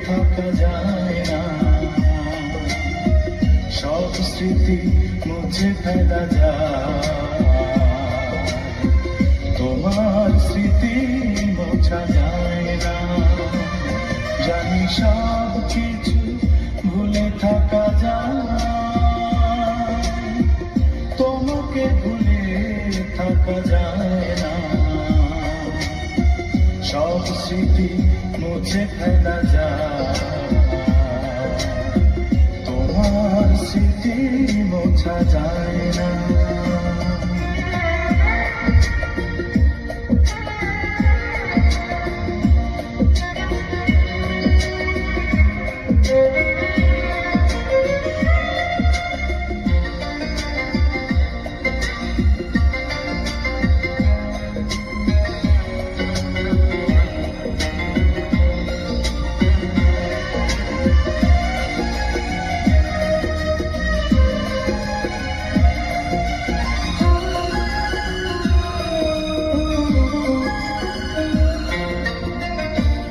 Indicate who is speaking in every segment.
Speaker 1: থাকা যায় না, সব স্মৃতি মুছে ফেলা যায়, তোমার স্মৃতি মোছা যায় না। জানি সব কিছু ভুলে থাকা যায়, তোমাকে ভুলে থাকা যায় না, সব স্মৃতি মুছে ফেলা যায়, তোমার স্মৃতি মোছা যায় না।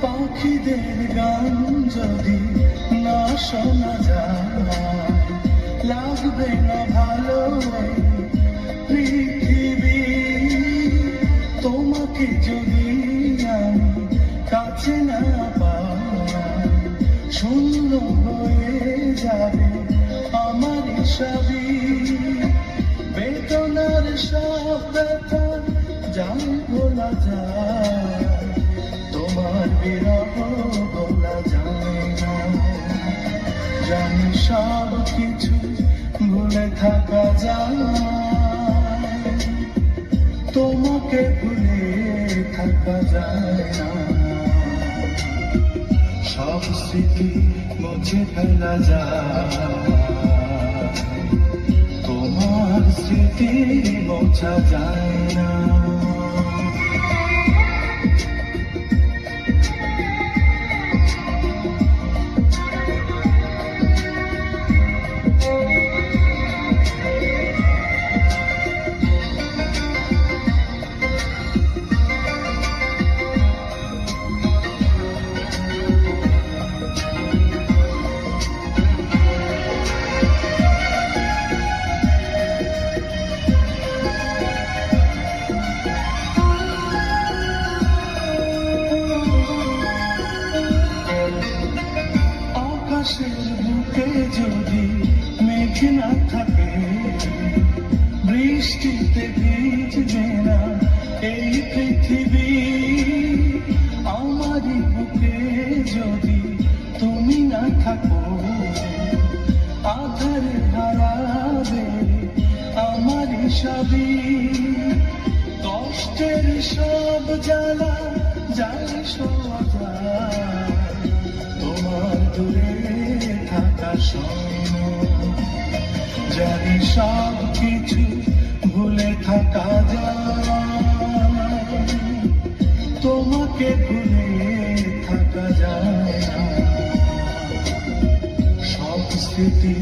Speaker 1: পাখিদের গান যদি না শোনা যায়, লাগবে না ভালো পৃথিবী। তোমাকে যদি আমি কাছে না পাই, শূন্য হয়ে যাবে আমার সবই। বেদনার সব ব্যথা যাই ভোলা যায়, তোমার বিরহ বলা যায় না। জানি সব কিছু ভুলে থাকা যায়, তোমাকে ভুলে থাকা যায় না, সব স্মৃতি মুছে ফেলা যায়, তোমার স্মৃতি মোছা যায় না। আকাশের বুকে যদি মেঘ না থাকে, বৃষ্টিতে ভিজবে না এই পৃথিবী। আমারই বুকে যদি তুমি না থাকো, আধারে হারাবে আমারই সবই। কষ্টের সব জ্বালা যায় শোয়া যায়, তোমার দূরে থাকা সময়। জানি সব কিছু ভুলে থাকা যায়, তোমাকে ভুলে থাকা যায় না, সব স্মৃতি